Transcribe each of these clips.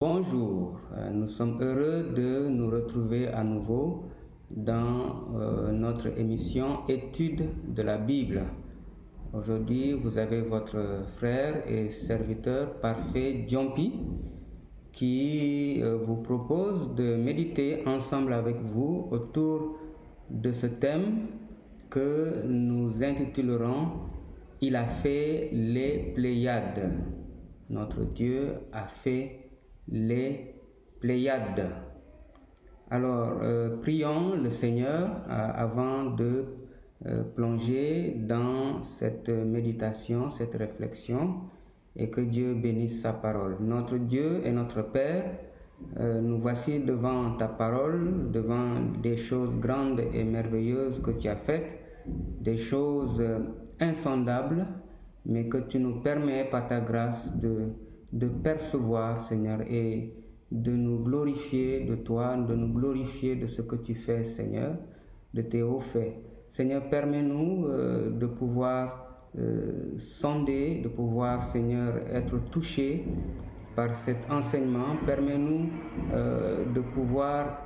Bonjour, nous sommes heureux de nous retrouver à nouveau dans notre émission Études de la Bible. Aujourd'hui, vous avez votre frère et serviteur parfait Jompi qui vous propose de méditer ensemble avec vous autour de ce thème que nous intitulerons « Il a fait les Pléiades ». Notre Dieu a fait les Pléiades. Alors, prions le Seigneur avant de plonger dans cette méditation, cette réflexion, et que Dieu bénisse sa parole. Notre Dieu et notre Père, nous voici devant ta parole, devant des choses grandes et merveilleuses que tu as faites, des choses insondables, mais que tu nous permets par ta grâce de percevoir, Seigneur, et de nous glorifier de toi, de nous glorifier de ce que tu fais, Seigneur, de tes hauts faits. Seigneur, permets-nous de pouvoir sonder, de pouvoir, Seigneur, être touchés par cet enseignement. Permets-nous de pouvoir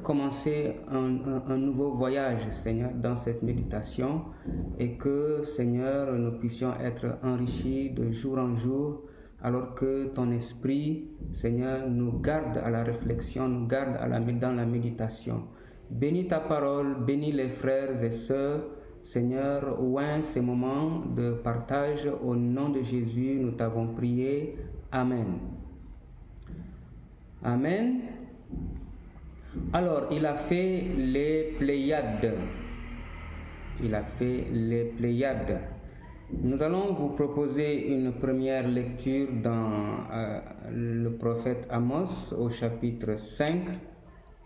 commencer un nouveau voyage, Seigneur, dans cette méditation, et que, Seigneur, nous puissions être enrichis de jour en jour, alors que ton esprit, Seigneur, nous garde à la réflexion, nous garde dans la méditation. Bénis ta parole, bénis les frères et sœurs, Seigneur, oint ces moments de partage. Au nom de Jésus, nous t'avons prié. Amen. Amen. Alors, il a fait les Pléiades. Il a fait les Pléiades. Nous allons vous proposer une première lecture dans le prophète Amos au chapitre 5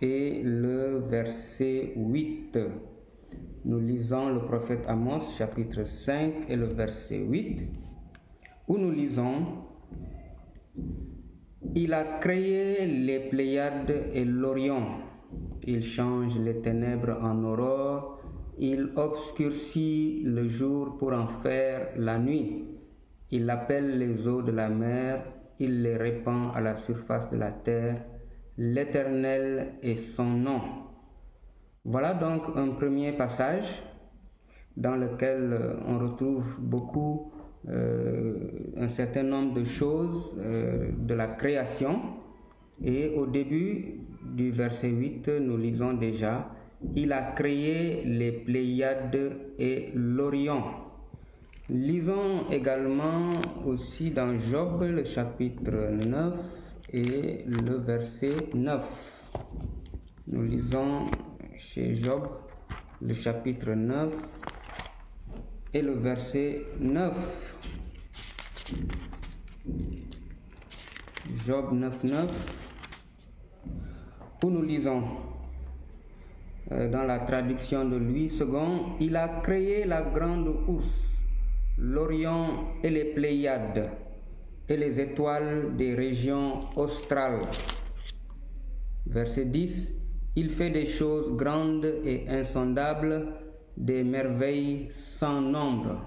et le verset 8. Nous lisons le prophète Amos chapitre 5 et le verset 8 où nous lisons: Il a créé les Pléiades et l'Orion. Il change les ténèbres en aurore. Il obscurcit le jour pour en faire la nuit. Il appelle les eaux de la mer. Il les répand à la surface de la terre. L'Éternel est son nom. Voilà donc un premier passage dans lequel on retrouve beaucoup, un certain nombre de choses de la création. Et au début du verset 8, nous lisons déjà: Il a créé les Pléiades et l'Orion. Lisons également aussi dans Job le chapitre 9 et le verset 9. Nous lisons chez Job le chapitre 9 et le verset 9. Job 9, où nous lisons dans la traduction de Louis II: Il a créé la grande ourse, l'Orion et les Pléiades, et les étoiles des régions australes. Verset 10: Il fait des choses grandes et insondables, des merveilles sans nombre.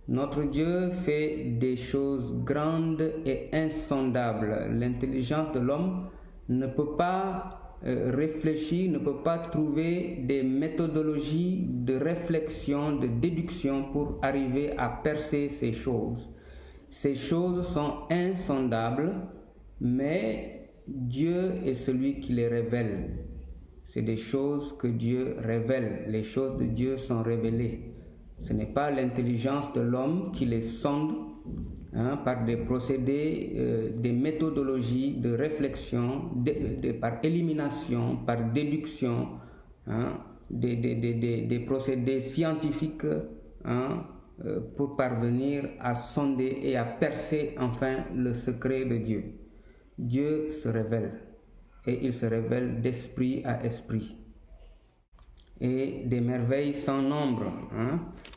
Notre Dieu fait des choses grandes et insondables. L'intelligence de l'homme ne peut pas réfléchir, ne peut pas trouver des méthodologies de réflexion, de déduction pour arriver à percer ces choses. Ces choses sont insondables, mais Dieu est celui qui les révèle. C'est des choses que Dieu révèle. Les choses de Dieu sont révélées. Ce n'est pas l'intelligence de l'homme qui les sonde par des procédés, des méthodologies de réflexion, par élimination, par déduction, des procédés scientifiques pour parvenir à sonder et à percer enfin le secret de Dieu. Dieu se révèle, et il se révèle d'esprit à esprit, et des merveilles sans nombre.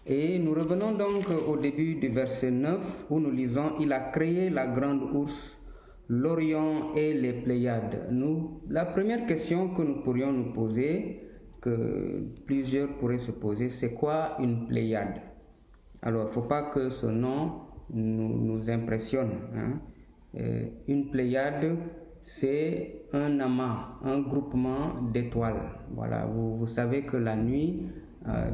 Et nous revenons donc au début du verset 9 où nous lisons: Il a créé la grande ourse, l'Orion et les Pléiades. La première question que nous pourrions nous poser, que plusieurs pourraient se poser, c'est quoi une Pléiade? Alors, il ne faut pas que ce nom nous impressionne. Une Pléiade, c'est un amas, un groupement d'étoiles. Voilà, vous savez que la nuit,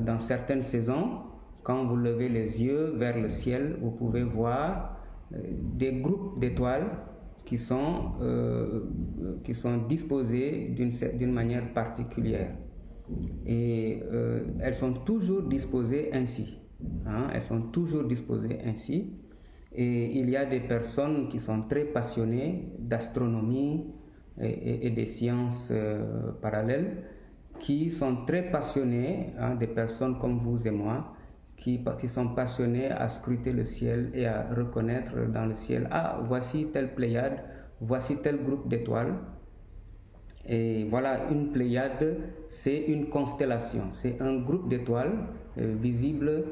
dans certaines saisons, quand vous levez les yeux vers le ciel, vous pouvez voir des groupes d'étoiles qui sont disposées d'une manière particulière. Et elles sont toujours disposées ainsi. Elles sont toujours disposées ainsi. Et il y a des personnes qui sont très passionnées d'astronomie et des sciences parallèles, qui sont très passionnées, des personnes comme vous et moi, qui sont passionnées à scruter le ciel et à reconnaître dans le ciel, voici telle Pléiade, voici tel groupe d'étoiles. Et voilà, une Pléiade, c'est une constellation, c'est un groupe d'étoiles visible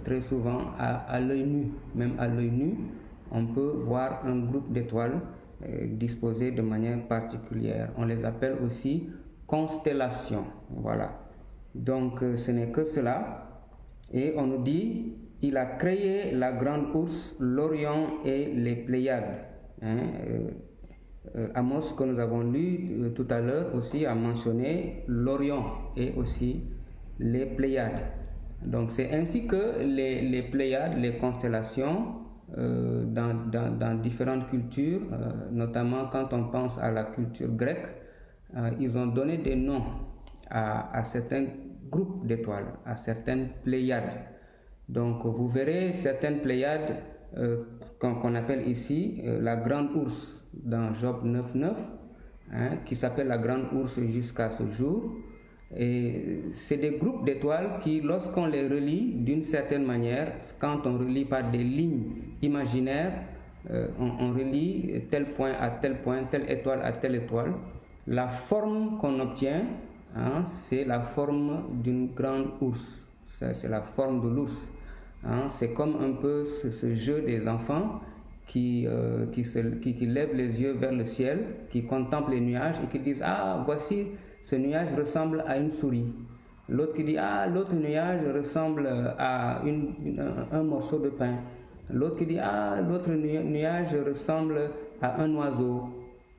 très souvent à l'œil nu. Même à l'œil nu, on peut voir un groupe d'étoiles disposées de manière particulière. On les appelle aussi constellations. Voilà. Donc ce n'est que cela. Et on nous dit, il a créé la grande ourse, l'Orion et les Pléiades. Amos, que nous avons lu tout à l'heure, aussi a mentionné l'Orion et aussi les Pléiades. Donc c'est ainsi que les Pléiades, les constellations, dans différentes cultures, notamment quand on pense à la culture grecque, ils ont donné des noms à certains groupes d'étoiles, à certaines Pléiades. Donc vous verrez certaines Pléiades qu'on appelle ici la grande ourse dans Job 9.9, qui s'appelle la grande ourse jusqu'à ce jour. Et c'est des groupes d'étoiles qui, lorsqu'on les relie d'une certaine manière, quand on relie par des lignes imaginaires, on relie tel point à tel point, telle étoile à telle étoile, la forme qu'on obtient, c'est la forme d'une grande ourse. C'est la forme de l'ours. C'est comme un peu ce jeu des enfants qui lèvent les yeux vers le ciel, qui contemplent les nuages et qui disent voici, ce nuage ressemble à une souris. L'autre qui dit l'autre nuage ressemble à un morceau de pain. L'autre qui dit l'autre nuage ressemble à un oiseau.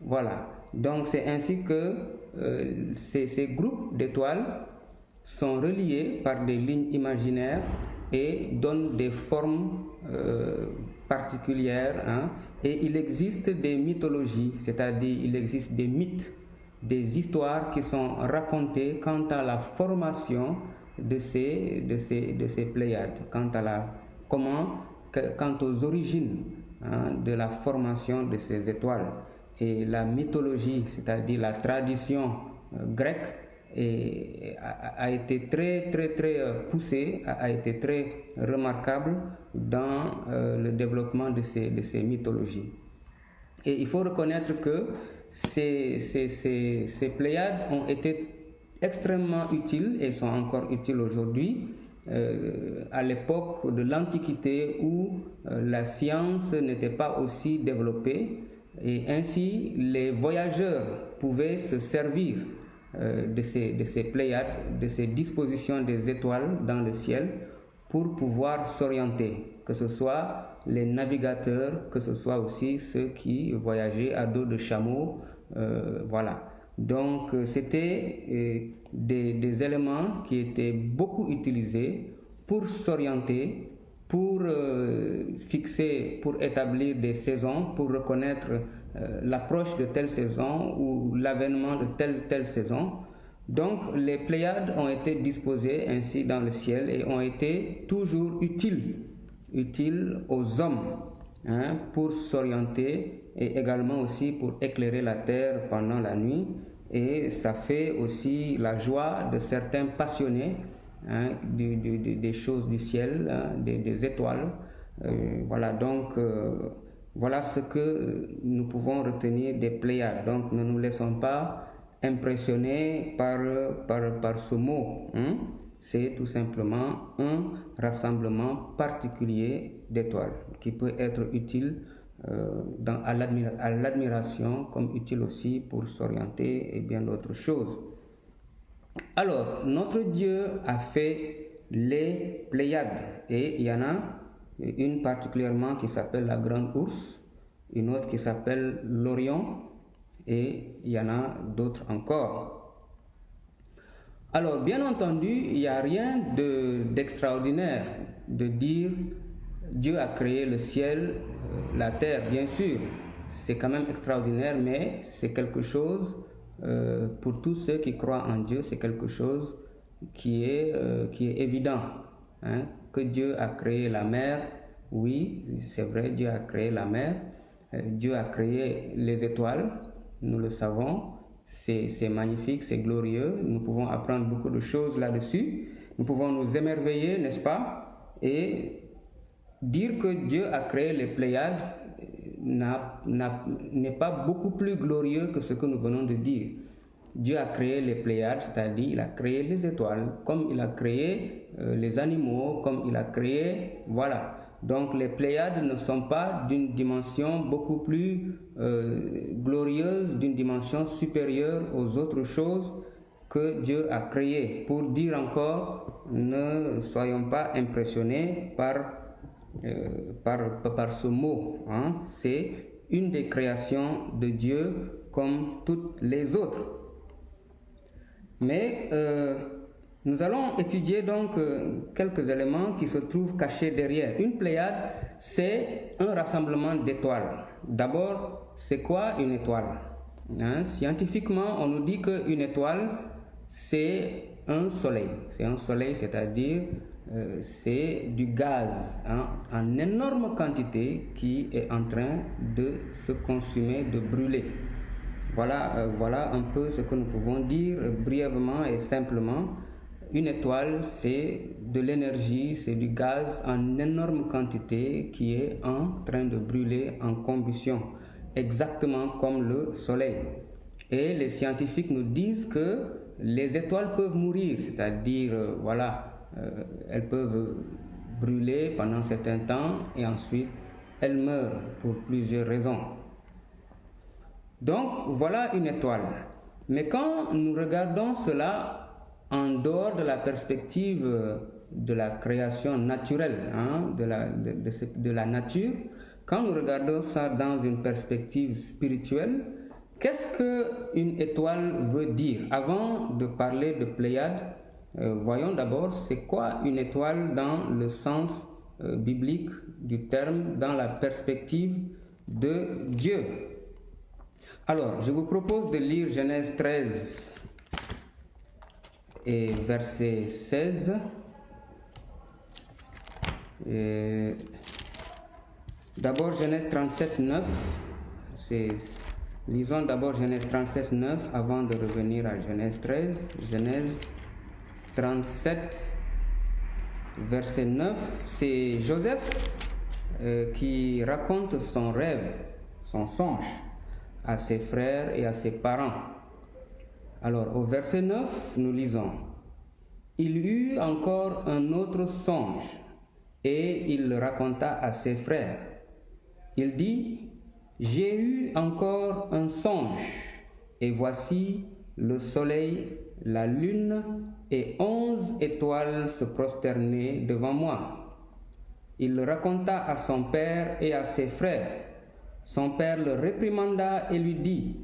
Voilà. Donc c'est ainsi que ces groupes d'étoiles sont reliés par des lignes imaginaires et donnent des formes particulières. Et il existe des mythologies, c'est-à-dire il existe des mythes, des histoires qui sont racontées quant à la formation de ces Pléiades, quant aux origines de la formation de ces étoiles. Et la mythologie, c'est-à-dire la tradition grecque, a été très poussée, a été très remarquable dans le développement de ces mythologies. Et il faut reconnaître que ces Pléiades ont été extrêmement utiles et sont encore utiles aujourd'hui à l'époque de l'Antiquité où la science n'était pas aussi développée, et ainsi les voyageurs pouvaient se servir de ces Pléiades, de ces dispositions des étoiles dans le ciel pour pouvoir s'orienter, que ce soit les navigateurs, que ce soit aussi ceux qui voyageaient à dos de chameau. Voilà. Donc c'était des éléments qui étaient beaucoup utilisés pour s'orienter, pour fixer, pour établir des saisons, pour reconnaître l'approche de telle saison ou l'avènement de telle saison. Donc les Pléiades ont été disposées ainsi dans le ciel et ont été toujours utiles aux hommes pour s'orienter et également aussi pour éclairer la terre pendant la nuit. Et ça fait aussi la joie de certains passionnés des choses du ciel, des étoiles. Voilà, donc voilà ce que nous pouvons retenir des Pléiades. Donc ne nous laissons pas impressionner par ce mot. C'est tout simplement un rassemblement particulier d'étoiles qui peut être utile à l'admiration comme utile aussi pour s'orienter et bien d'autres choses. Alors, notre Dieu a fait les Pléiades et il y en a une particulièrement qui s'appelle la grande ourse, une autre qui s'appelle l'Orion et il y en a d'autres encore. Alors, bien entendu, il n'y a rien d'extraordinaire de dire Dieu a créé le ciel, la terre, bien sûr. C'est quand même extraordinaire, mais c'est quelque chose, pour tous ceux qui croient en Dieu, c'est quelque chose qui est évident. Hein, que Dieu a créé la mer, oui, c'est vrai, Dieu a créé la mer. Dieu a créé les étoiles, nous le savons. C'est magnifique, c'est glorieux. Nous pouvons apprendre beaucoup de choses là-dessus. Nous pouvons nous émerveiller, n'est-ce pas? Et dire que Dieu a créé les Pléiades n'est pas beaucoup plus glorieux que ce que nous venons de dire. Dieu a créé les Pléiades, c'est-à-dire il a créé les étoiles, comme il a créé les animaux, comme il a créé, voilà. Donc les Pléiades ne sont pas d'une dimension beaucoup plus glorieuse, d'une dimension supérieure aux autres choses que Dieu a créées. Pour dire encore, ne soyons pas impressionnés par ce mot. Hein. C'est une des créations de Dieu comme toutes les autres. Mais nous allons étudier donc quelques éléments qui se trouvent cachés derrière. Une Pléiade, c'est un rassemblement d'étoiles. D'abord, c'est quoi une étoile? Hein? Scientifiquement, on nous dit qu'une étoile, c'est un soleil. C'est un soleil, c'est-à-dire c'est du gaz en énorme quantité qui est en train de se consumer, de brûler. Voilà un peu ce que nous pouvons dire brièvement et simplement. Une étoile, c'est de l'énergie, c'est du gaz en énorme quantité qui est en train de brûler en combustion, exactement comme le soleil. Et les scientifiques nous disent que les étoiles peuvent mourir, c'est-à-dire, elles peuvent brûler pendant un certain temps et ensuite elles meurent pour plusieurs raisons. Donc voilà une étoile. Mais quand nous regardons cela en dehors de la perspective de la création naturelle, de la nature, quand nous regardons ça dans une perspective spirituelle, qu'est-ce qu'une étoile veut dire? Avant de parler de Pléiades, voyons d'abord c'est quoi une étoile dans le sens biblique du terme, dans la perspective de Dieu. Alors, je vous propose de lire Genèse 13 et verset 16. D'abord Genèse 37, 9. Lisons d'abord Genèse 37, 9 avant de revenir à Genèse 13. Genèse 37, verset 9. C'est Joseph qui raconte son rêve, son songe à ses frères et à ses parents. Alors au verset 9, nous lisons: Il eut encore un autre songe et il le raconta à ses frères. Il dit: J'ai eu encore un songe et voici le soleil, la lune et 11 étoiles se prosternaient devant moi. Il le raconta à son père et à ses frères. Son père le réprimanda et lui dit: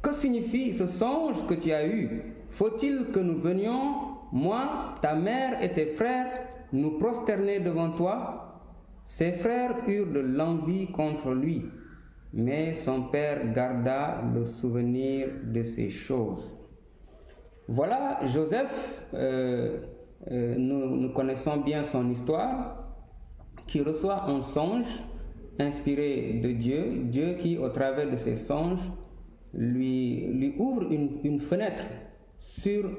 Que signifie ce songe que tu as eu? Faut-il que nous venions, moi, ta mère et tes frères, nous prosterner devant toi? Ses frères eurent de l'envie contre lui, mais son père garda le souvenir de ces choses. Voilà Joseph, nous connaissons bien son histoire, qui reçoit un songe inspiré de Dieu, Dieu qui, au travers de ses songes, lui ouvre une fenêtre sur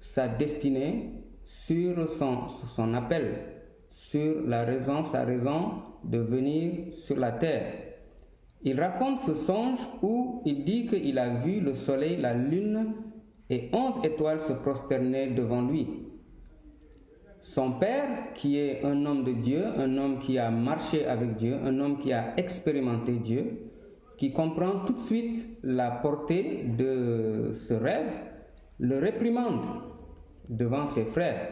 sa destinée, sur son appel, sur sa raison de venir sur la terre. Il raconte ce songe où il dit qu'il a vu le soleil, la lune et 11 étoiles se prosterner devant lui. Son père, qui est un homme de Dieu, un homme qui a marché avec Dieu, un homme qui a expérimenté Dieu, qui comprend tout de suite la portée de ce rêve, le réprimande devant ses frères.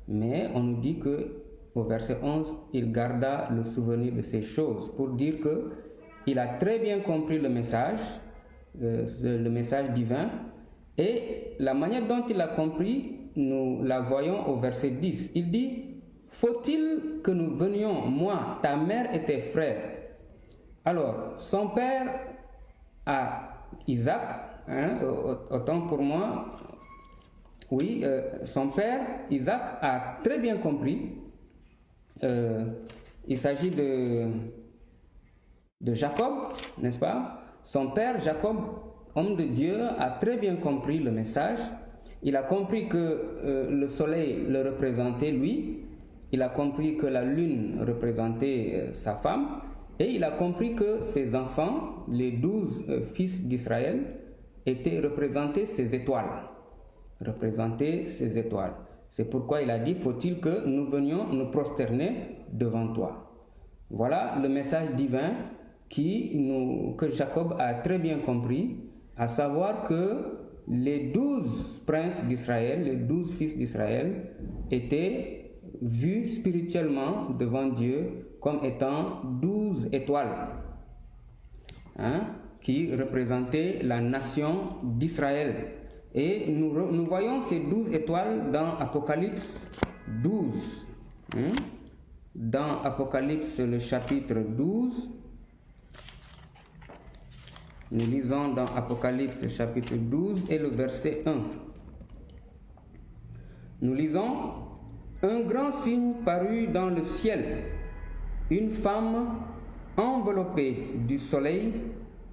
Mais on nous dit qu'au verset 11, il garda le souvenir de ces choses pour dire qu'il a très bien compris le message, le message divin. Et la manière dont il a compris, nous la voyons au verset 10. Il dit, faut-il que nous venions, moi, ta mère et tes frères? Alors, son père a Isaac, autant pour moi, oui, son père, Isaac, a très bien compris. Il s'agit de Jacob, n'est-ce pas? Son père, Jacob, homme de Dieu, a très bien compris le message. Il a compris que le soleil le représentait lui. Il a compris que la lune représentait sa femme. Et il a compris que ses enfants, les 12 fils d'Israël, représentaient ses étoiles. C'est pourquoi il a dit, faut-il que nous venions nous prosterner devant toi. Voilà le message divin que Jacob a très bien compris, à savoir que les 12 princes d'Israël, les 12 fils d'Israël, étaient vus spirituellement devant Dieu comme étant 12 étoiles, qui représentaient la nation d'Israël. Et nous voyons ces 12 étoiles dans Apocalypse 12. Dans Apocalypse, le chapitre 12, nous lisons dans Apocalypse, chapitre 12 et le verset 1. Nous lisons, « Un grand signe parut dans le ciel, une femme enveloppée du soleil,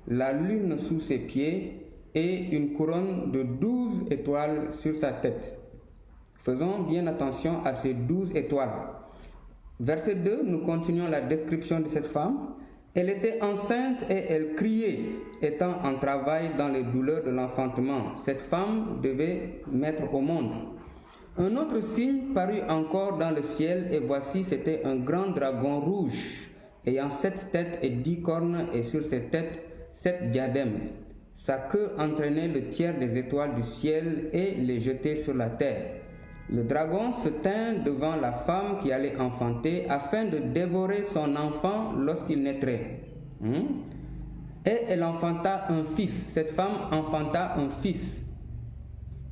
la lune sous ses pieds, et une couronne de 12 étoiles sur sa tête. » Faisons bien attention à ces 12 étoiles. Verset 2, nous continuons la description de cette femme. Elle était enceinte et elle criait, étant en travail dans les douleurs de l'enfantement. Cette femme devait mettre au monde. Un autre signe parut encore dans le ciel, et voici, c'était un grand dragon rouge, ayant 7 têtes et 10 cornes, et sur ses têtes 7 diadèmes. Sa queue entraînait le tiers des étoiles du ciel et les jetait sur la terre. Le dragon se tint devant la femme qui allait enfanter afin de dévorer son enfant lorsqu'il naîtrait. Et elle enfanta un fils. Cette femme enfanta un fils.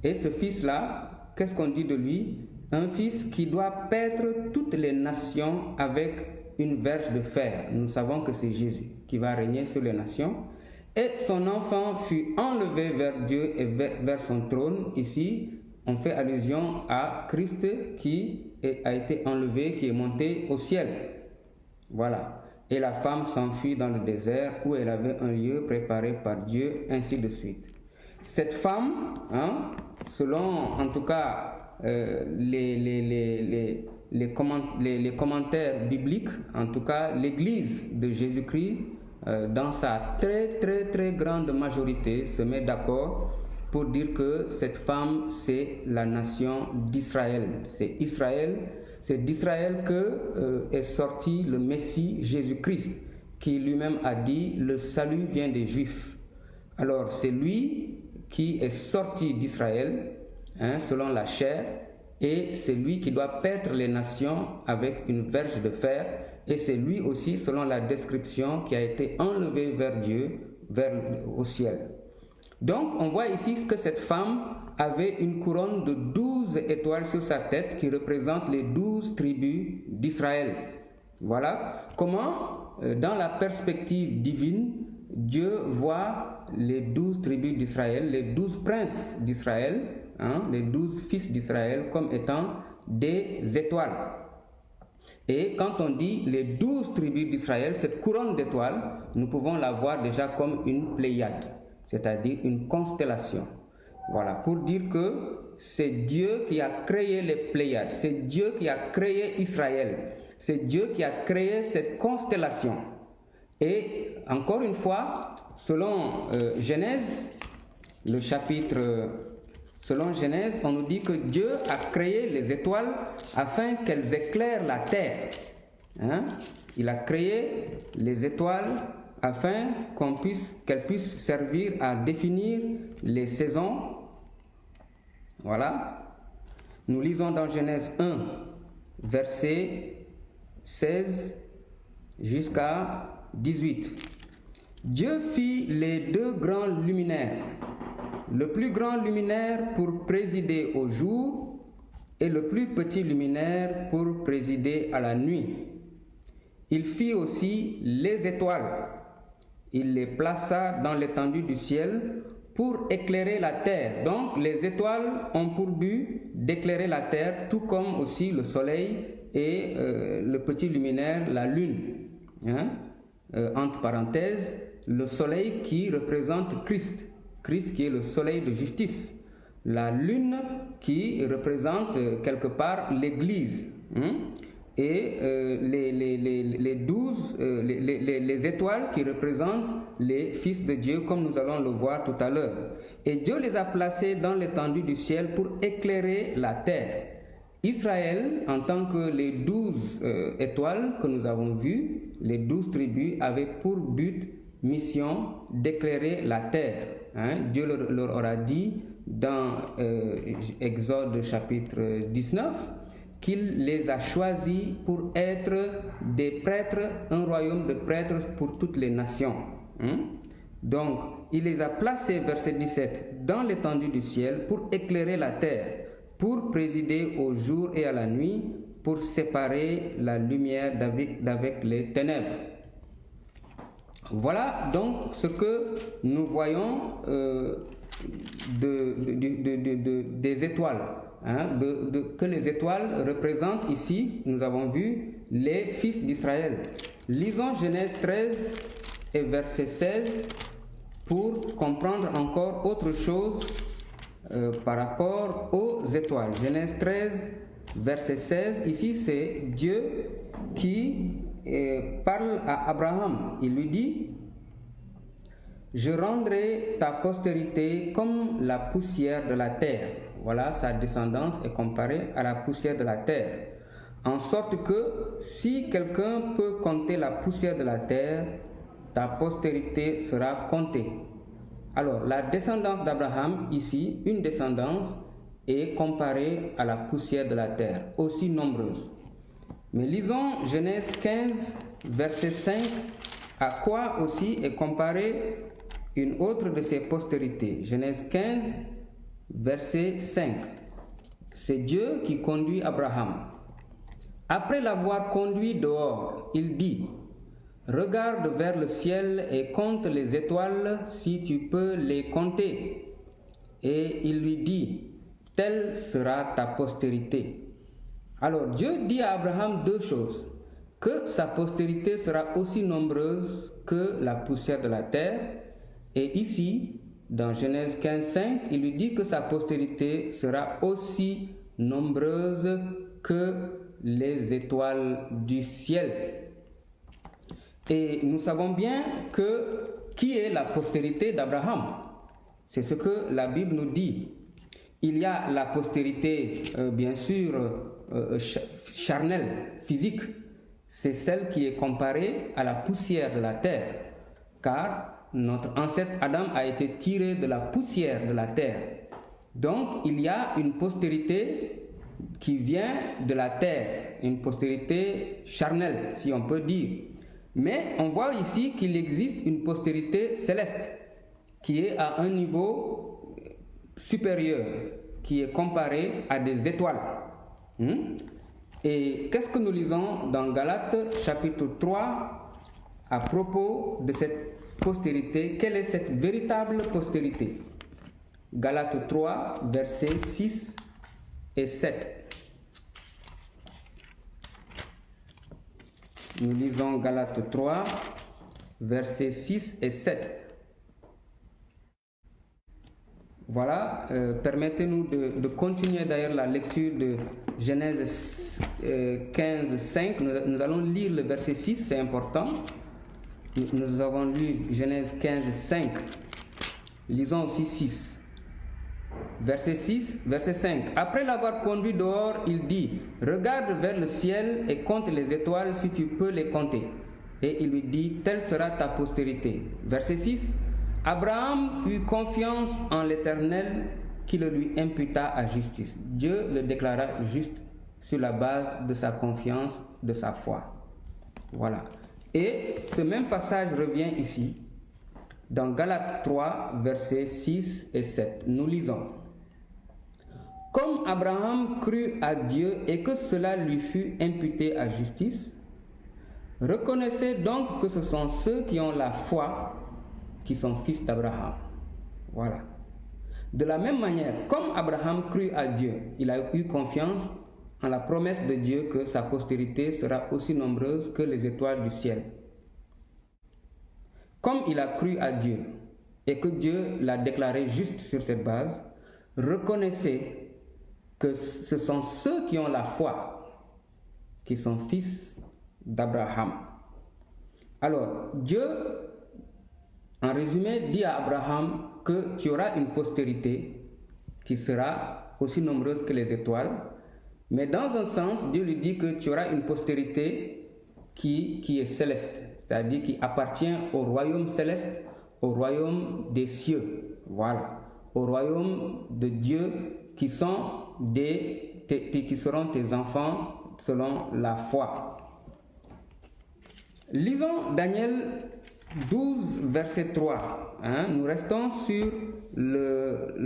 Et ce fils-là, qu'est-ce qu'on dit de lui? Un fils qui doit paître toutes les nations avec une verge de fer. Nous savons que c'est Jésus qui va régner sur les nations. Et son enfant fut enlevé vers Dieu et vers son trône. Ici, on fait allusion à Christ qui a été enlevé, qui est monté au ciel. Voilà. Et la femme s'enfuit dans le désert où elle avait un lieu préparé par Dieu, ainsi de suite. Cette femme, selon en tout cas les commentaires bibliques, en tout cas l'Église de Jésus-Christ, dans sa très grande majorité, se met d'accord pour dire que cette femme, c'est la nation d'Israël. C'est d'Israël que est sorti le Messie Jésus-Christ, qui lui-même a dit, le salut vient des Juifs. Alors c'est lui qui est sorti d'Israël, selon la chair, et c'est lui qui doit paître les nations avec une verge de fer, et c'est lui aussi, selon la description, qui a été enlevé vers Dieu, au ciel. Donc, on voit ici que cette femme avait une couronne de 12 étoiles sur sa tête qui représente les 12 tribus d'Israël. Voilà comment, dans la perspective divine, Dieu voit les 12 tribus d'Israël, les 12 princes d'Israël, les 12 fils d'Israël comme étant des étoiles. Et quand on dit les 12 tribus d'Israël, cette couronne d'étoiles, nous pouvons la voir déjà comme une pléiade, c'est-à-dire une constellation. Voilà, pour dire que c'est Dieu qui a créé les Pléiades, c'est Dieu qui a créé Israël, c'est Dieu qui a créé cette constellation. Et encore une fois, selon Genèse, le chapitre... Selon Genèse, on nous dit que Dieu a créé les étoiles afin qu'elles éclairent la terre. Il a créé les étoiles afin qu'elles puissent servir à définir les saisons. Voilà. Nous lisons dans Genèse 1, verset 16 jusqu'à 18. Dieu fit les deux grands luminaires, le plus grand luminaire pour présider au jour et le plus petit luminaire pour présider à la nuit. Il fit aussi les étoiles. Il les plaça dans l'étendue du ciel pour éclairer la terre. Donc les étoiles ont pour but d'éclairer la terre, tout comme aussi le soleil et le petit luminaire, la lune. Entre parenthèses, le soleil qui représente Christ. Christ qui est le soleil de justice. La lune qui représente quelque part l'Église. Et les étoiles qui représentent les fils de Dieu, comme nous allons le voir tout à l'heure. Et Dieu les a placés dans l'étendue du ciel pour éclairer la terre. Israël, en tant que les 12 étoiles que nous avons vues, les 12 tribus, avaient pour but, mission, d'éclairer la terre. Dieu leur aura dit dans Exode chapitre 19, qu'il les a choisis pour être des prêtres, un royaume de prêtres pour toutes les nations. Donc, il les a placés, verset 17, dans l'étendue du ciel pour éclairer la terre, pour présider au jour et à la nuit, pour séparer la lumière d'avec les ténèbres. Voilà donc ce que nous voyons des étoiles. Que les étoiles représentent ici, nous avons vu les fils d'Israël. Lisons Genèse 13 et verset 16 pour comprendre encore autre chose par rapport aux étoiles. Genèse 13 verset 16, ici c'est Dieu qui parle à Abraham. Il lui dit: je rendrai ta postérité comme la poussière de la terre. Voilà, sa descendance est comparée à la poussière de la terre. En sorte que si quelqu'un peut compter la poussière de la terre, ta postérité sera comptée. Alors, la descendance d'Abraham, ici, une descendance, est comparée à la poussière de la terre, aussi nombreuse. Mais lisons Genèse 15, verset 5, à quoi aussi est comparée une autre de ses postérités. Genèse 15, verset 5. C'est Dieu qui conduit Abraham. Après l'avoir conduit dehors, il dit: regarde vers le ciel et compte les étoiles si tu peux les compter. Et il lui dit: telle sera ta postérité. Alors Dieu dit à Abraham deux choses: que sa postérité sera aussi nombreuse que la poussière de la terre. Et ici, dans Genèse 15, 5, il lui dit que sa postérité sera aussi nombreuse que les étoiles du ciel. Et nous savons bien que qui est la postérité d'Abraham? C'est ce que la Bible nous dit. Il y a la postérité, bien sûr, charnelle, physique. C'est celle qui est comparée à la poussière de la terre. Car notre ancêtre Adam a été tiré de la poussière de la terre. Donc, il y a une postérité qui vient de la terre, une postérité charnelle, si on peut dire. Mais on voit ici qu'il existe une postérité céleste, qui est à un niveau supérieur, qui est comparée à des étoiles. Et qu'est-ce que nous lisons dans Galates chapitre 3 à propos de cette postérité? Quelle est cette véritable postérité? Galates 3, versets 6 et 7. Nous lisons Galates 3, versets 6 et 7. Voilà, permettez-nous de continuer d'ailleurs la lecture de Genèse 15, 5. Nous allons lire le verset 6, c'est important. Nous avons lu Genèse 15, 5. Lisons aussi 6. Verset 6, verset 5. Après l'avoir conduit dehors, il dit: regarde vers le ciel et compte les étoiles si tu peux les compter. Et il lui dit: telle sera ta postérité. Verset 6. Abraham eut confiance en l'Éternel qui le lui imputa à justice. Dieu le déclara juste sur la base de sa confiance, de sa foi. Voilà. Et ce même passage revient ici Dans Galates 3, versets 6 et 7, nous lisons: Comme Abraham crut à Dieu et que cela lui fut imputé à justice, reconnaissez donc que ce sont ceux qui ont la foi qui sont fils d'Abraham. Voilà. De la même manière, comme Abraham crut à Dieu, il a eu confiance en la promesse de Dieu que sa postérité sera aussi nombreuse que les étoiles du ciel. Comme il a cru à Dieu et que Dieu l'a déclaré juste sur cette base, reconnaissez que ce sont ceux qui ont la foi qui sont fils d'Abraham. Alors, Dieu, en résumé, dit à Abraham que tu auras une postérité qui sera aussi nombreuse que les étoiles, mais dans un sens, Dieu lui dit que tu auras une postérité qui est céleste, c'est-à-dire qui appartient au royaume céleste, au royaume des cieux, voilà, au royaume de Dieu qui seront tes enfants selon la foi. Lisons Daniel 12, verset 3. Nous restons sur l'idée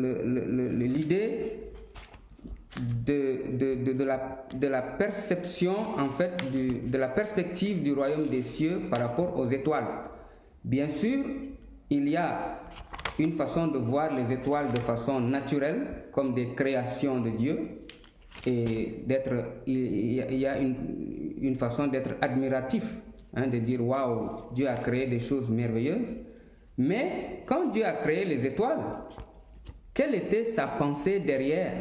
de la perception, en fait, de la perspective du royaume des cieux par rapport aux étoiles. Bien sûr, il y a une façon de voir les étoiles de façon naturelle, comme des créations de Dieu, et il y a une façon d'être admiratif, de dire waouh, Dieu a créé des choses merveilleuses. Mais quand Dieu a créé les étoiles, quelle était sa pensée derrière?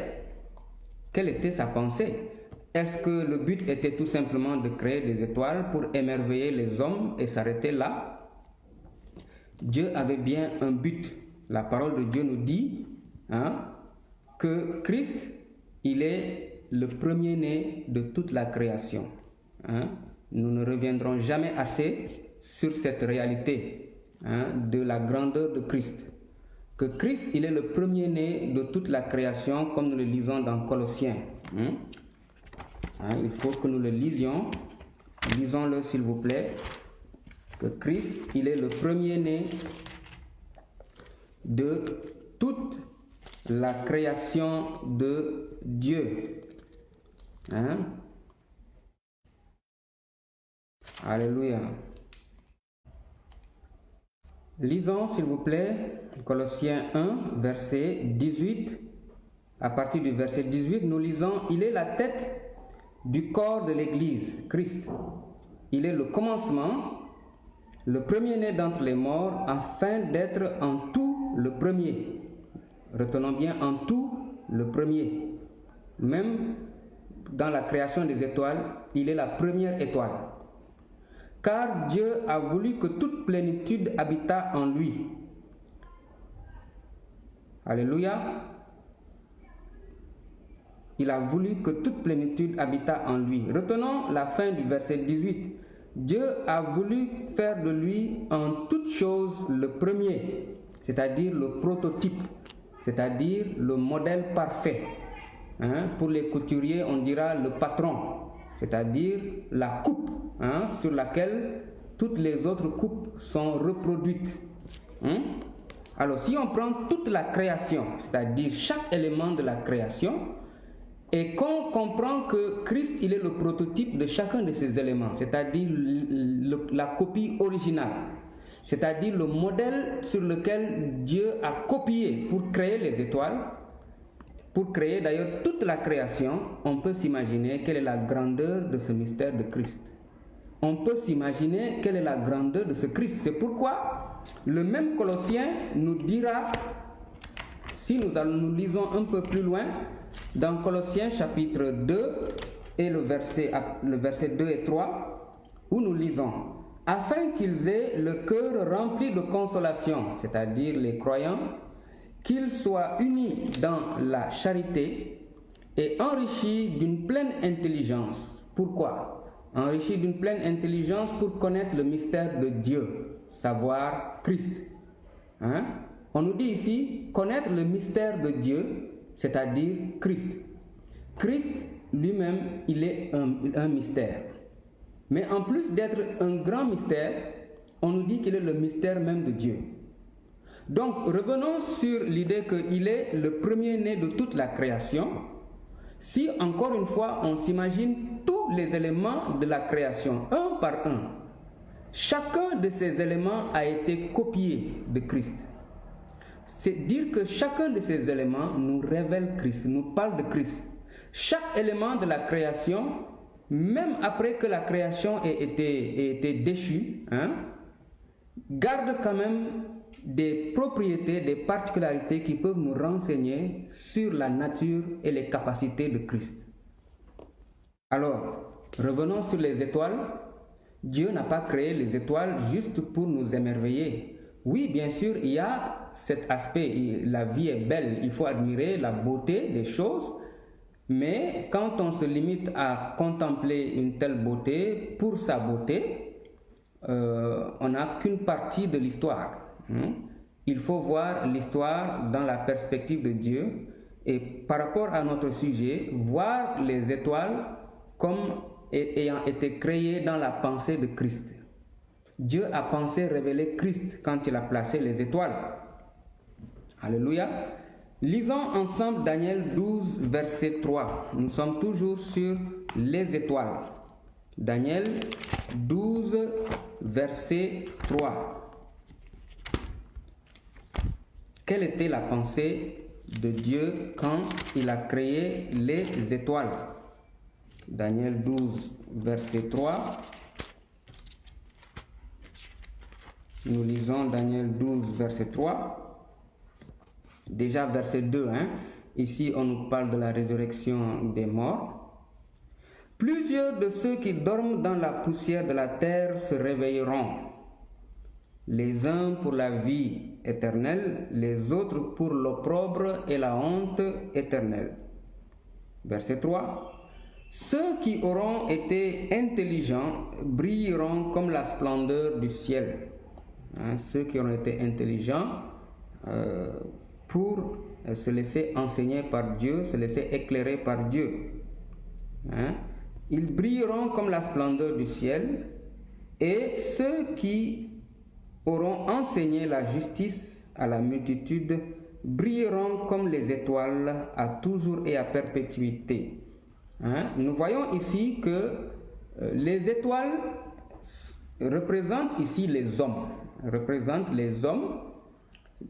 Quelle était sa pensée? Est-ce que le but était tout simplement de créer des étoiles pour émerveiller les hommes et s'arrêter là? Dieu avait bien un but. La parole de Dieu nous dit que Christ, il est le premier-né de toute la création. Nous ne reviendrons jamais assez sur cette réalité de la grandeur de Christ. Que Christ, il est le premier-né de toute la création, comme nous le lisons dans Colossiens. Il faut que nous le lisions. Lisons-le s'il vous plaît. Que Christ, il est le premier-né de toute la création de Dieu. Alléluia. Lisons s'il vous plaît Colossiens 1, verset 18. À partir du verset 18, nous lisons: Il est la tête du corps de l'Église, Christ. Il est le commencement, le premier-né d'entre les morts, afin d'être en tout le premier. Retenons bien, en tout le premier. Même dans la création des étoiles, il est la première étoile. Car Dieu a voulu que toute plénitude habitât en lui. Alléluia. Il a voulu que toute plénitude habitât en lui. Retenons la fin du verset 18. Dieu a voulu faire de lui en toute chose le premier, c'est-à-dire le prototype, c'est-à-dire le modèle parfait. Pour les couturiers, on dira le patron, c'est-à-dire la coupe sur laquelle toutes les autres coupes sont reproduites. Alors si on prend toute la création, c'est-à-dire chaque élément de la création, et qu'on comprend que Christ, il est le prototype de chacun de ces éléments, c'est-à-dire la copie originale, c'est-à-dire le modèle sur lequel Dieu a copié pour créer les étoiles, pour créer d'ailleurs toute la création, on peut s'imaginer quelle est la grandeur de ce mystère de Christ. On peut s'imaginer quelle est la grandeur de ce Christ. C'est pourquoi le même Colossien nous dira, si nous lisons un peu plus loin, dans Colossiens chapitre 2 et le verset 2 et 3, où nous lisons: afin qu'ils aient le cœur rempli de consolation, c'est-à-dire les croyants, qu'ils soient unis dans la charité et enrichis d'une pleine intelligence. Pourquoi? Enrichis d'une pleine intelligence pour connaître le mystère de Dieu, savoir Christ. On nous dit ici, connaître le mystère de Dieu, c'est-à-dire Christ. Christ lui-même, il est un mystère. Mais en plus d'être un grand mystère, on nous dit qu'il est le mystère même de Dieu. Donc, revenons sur l'idée qu'il est le premier-né de toute la création. Si, encore une fois, on s'imagine tous les éléments de la création, un par un, chacun de ces éléments a été copié de Christ. C'est dire que chacun de ces éléments nous révèle Christ, nous parle de Christ. Chaque élément de la création, même après que la création ait été déchue, garde quand même des propriétés, des particularités qui peuvent nous renseigner sur la nature et les capacités de Christ. Alors, revenons sur les étoiles. Dieu n'a pas créé les étoiles juste pour nous émerveiller. Oui, bien sûr, il y a cet aspect, la vie est belle, il faut admirer la beauté des choses, mais quand on se limite à contempler une telle beauté pour sa beauté, on n'a qu'une partie de l'histoire. Il faut voir l'histoire dans la perspective de Dieu et par rapport à notre sujet, voir les étoiles comme ayant été créées dans la pensée de Christ. Dieu a pensé révéler Christ quand il a placé les étoiles. Alléluia. Lisons ensemble Daniel 12, verset 3. Nous sommes toujours sur les étoiles. Daniel 12, verset 3. Quelle était la pensée de Dieu quand il a créé les étoiles? Daniel 12, verset 3. Nous lisons Daniel 12, verset 3. Déjà verset 2. Ici, on nous parle de la résurrection des morts. Plusieurs de ceux qui dorment dans la poussière de la terre se réveilleront. Les uns pour la vie éternelle, les autres pour l'opprobre et la honte éternelle. Verset 3. Ceux qui auront été intelligents brilleront comme la splendeur du ciel. Ceux qui auront été intelligents pour se laisser enseigner par Dieu, se laisser éclairer par Dieu. Ils brilleront comme la splendeur du ciel, et ceux qui auront enseigné la justice à la multitude brilleront comme les étoiles à toujours et à perpétuité. Nous voyons ici que les étoiles représentent ici les hommes.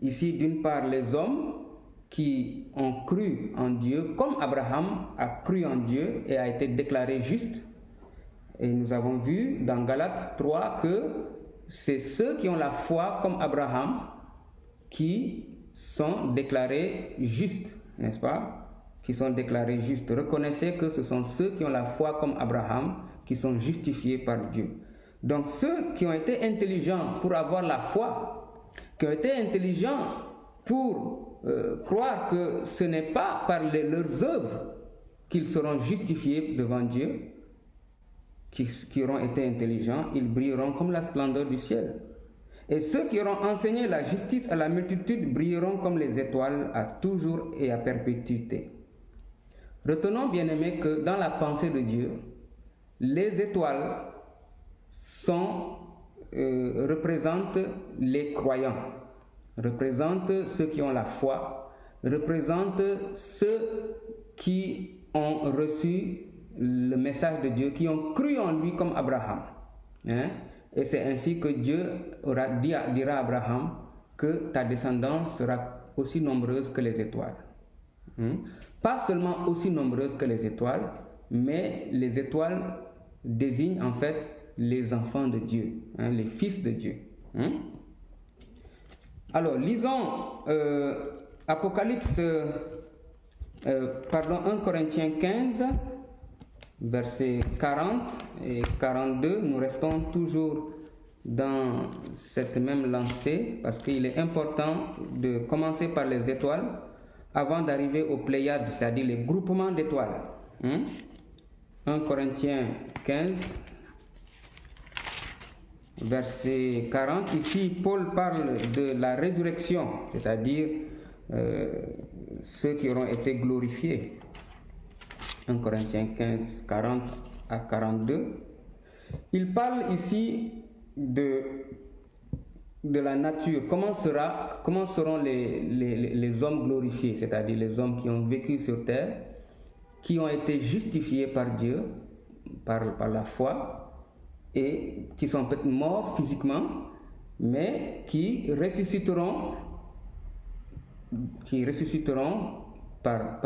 Ici, d'une part, les hommes qui ont cru en Dieu, comme Abraham a cru en Dieu et a été déclaré juste. Et nous avons vu dans Galates 3 que c'est ceux qui ont la foi comme Abraham qui sont déclarés justes, n'est-ce pas? Qui sont déclarés justes. Reconnaissez que ce sont ceux qui ont la foi comme Abraham qui sont justifiés par Dieu. Donc ceux qui ont été intelligents pour avoir la foi, qui ont été intelligents pour croire que ce n'est pas par leurs œuvres qu'ils seront justifiés devant Dieu, qui auront été intelligents, ils brilleront comme la splendeur du ciel. Et ceux qui auront enseigné la justice à la multitude brilleront comme les étoiles à toujours et à perpétuité. Retenons, bien-aimés, que dans la pensée de Dieu, les étoiles représentent les croyants, représentent ceux qui ont la foi, représentent ceux qui ont reçu le message de Dieu, qui ont cru en lui comme Abraham. Et c'est ainsi que Dieu dira à Abraham que ta descendance sera aussi nombreuse que les étoiles. Pas seulement aussi nombreuse que les étoiles, mais les étoiles désignent en fait les enfants de Dieu, les fils de Dieu. Alors, lisons Apocalypse, 1 Corinthiens 15, versets 40 et 42. Nous restons toujours dans cette même lancée parce qu'il est important de commencer par les étoiles avant d'arriver aux Pléiades, c'est-à-dire les groupements d'étoiles. 1 Corinthiens 15, verset 40. Ici, Paul parle de la résurrection, c'est-à-dire ceux qui auront été glorifiés. 1 Corinthiens 15, 40 à 42. Il parle ici de de la nature, comment seront les hommes glorifiés, c'est-à-dire les hommes qui ont vécu sur terre, qui ont été justifiés par Dieu, par la foi, et qui sont peut-être morts physiquement, mais qui ressusciteront par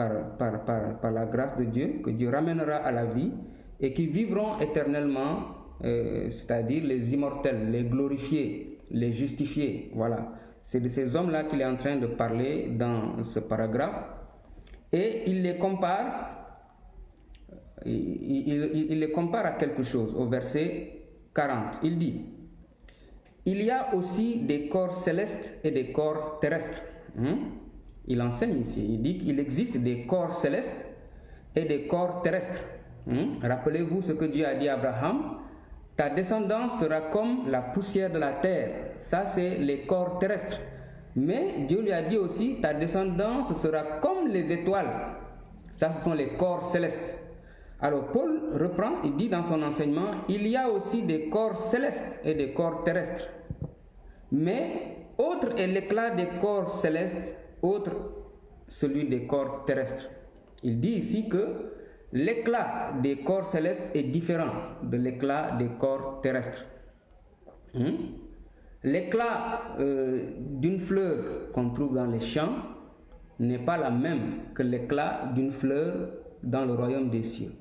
la grâce de Dieu, que Dieu ramènera à la vie, et qui vivront éternellement, c'est-à-dire les immortels, les glorifiés, les justifiés. Voilà, c'est de ces hommes-là qu'il est en train de parler dans ce paragraphe, et il les compare à quelque chose. Au verset 40, il dit: il y a aussi des corps célestes et des corps terrestres. Il enseigne ici, il dit qu'il existe des corps célestes et des corps terrestres. Rappelez-vous ce que Dieu a dit à Abraham: ta descendance sera comme la poussière de la terre. Ça, c'est les corps terrestres. Mais Dieu lui a dit aussi: ta descendance sera comme les étoiles. Ça, ce sont les corps célestes. Alors Paul reprend, il dit dans son enseignement: il y a aussi des corps célestes et des corps terrestres. Mais autre est l'éclat des corps célestes, autre celui des corps terrestres. Il dit ici que l'éclat des corps célestes est différent de l'éclat des corps terrestres. L'éclat d'une fleur qu'on trouve dans les champs n'est pas la même que l'éclat d'une fleur dans le royaume des cieux.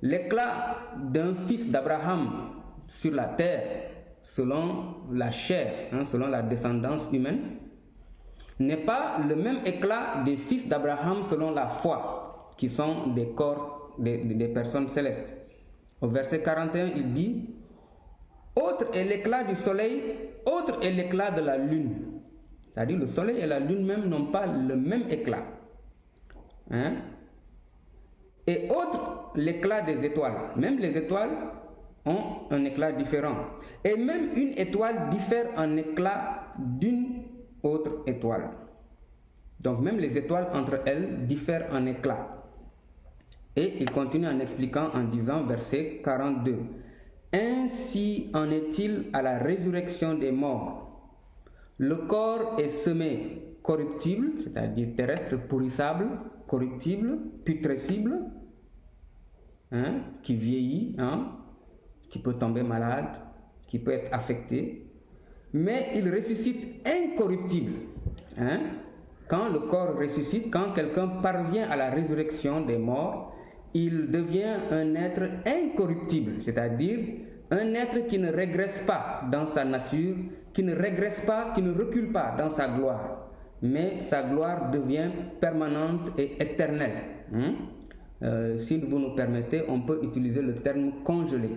L'éclat d'un fils d'Abraham sur la terre, selon la chair, selon la descendance humaine, n'est pas le même éclat des fils d'Abraham selon la foi, qui sont des corps, des personnes célestes. Au verset 41, il dit: autre est l'éclat du soleil, autre est l'éclat de la lune. C'est-à-dire le soleil et la lune même n'ont pas le même éclat. Et autre l'éclat des étoiles. Même les étoiles ont un éclat différent. Et même une étoile diffère en éclat d'une autre étoile. Donc même les étoiles entre elles diffèrent en éclat. Et il continue en expliquant en disant, verset 42, ainsi en est-il à la résurrection des morts. Le corps est semé corruptible, c'est-à-dire terrestre, pourrissable, corruptible, putrescible, qui vieillit, qui peut tomber malade, qui peut être affecté, mais il ressuscite incorruptible. Quand le corps ressuscite, quand quelqu'un parvient à la résurrection des morts, il devient un être incorruptible, c'est-à-dire un être qui ne régresse pas dans sa nature, qui ne régresse pas, qui ne recule pas dans sa gloire, mais sa gloire devient permanente et éternelle. Si vous nous permettez, on peut utiliser le terme congelé.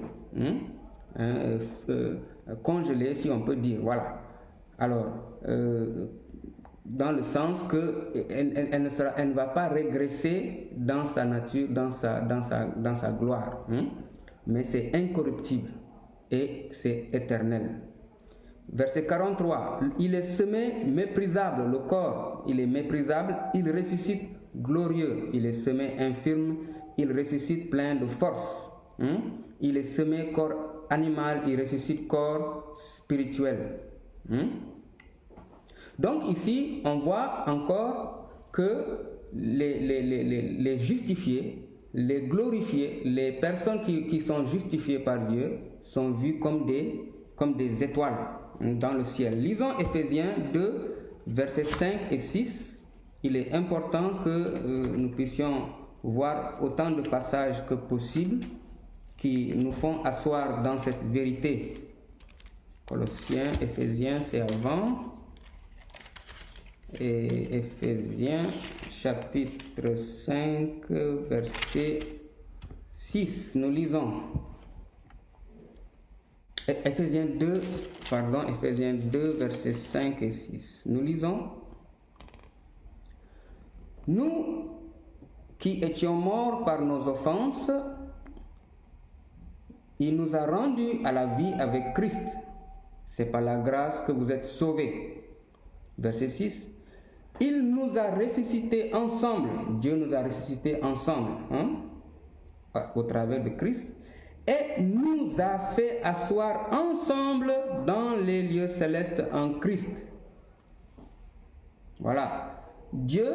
Congelé, si on peut dire, voilà. Alors, dans le sens que elle ne va pas régresser dans sa nature, dans sa gloire, mais c'est incorruptible et c'est éternel. Verset 43, il est semé méprisable, le corps, il est méprisable, il ressuscite glorieux, il est semé infirme, il ressuscite plein de force. Il est semé corps animal, il ressuscite corps spirituel. Donc ici, on voit encore que les justifiés, les glorifiés, les personnes qui sont justifiées par Dieu sont vues comme des étoiles dans le ciel. Lisons Éphésiens 2, versets 5 et 6. Il est important que nous puissions voir autant de passages que possible qui nous font asseoir dans cette vérité. Colossiens, Éphésiens, c'est avant. Et Éphésiens, chapitre 5, verset 6, nous lisons. Éphésiens 2, versets 5 et 6. Nous lisons. Nous qui étions morts par nos offenses, il nous a rendus à la vie avec Christ. C'est par la grâce que vous êtes sauvés. Verset 6. Il nous a ressuscités ensemble. Dieu nous a ressuscités ensemble, au travers de Christ. et nous a fait asseoir ensemble dans les lieux célestes en Christ. Voilà. Dieu,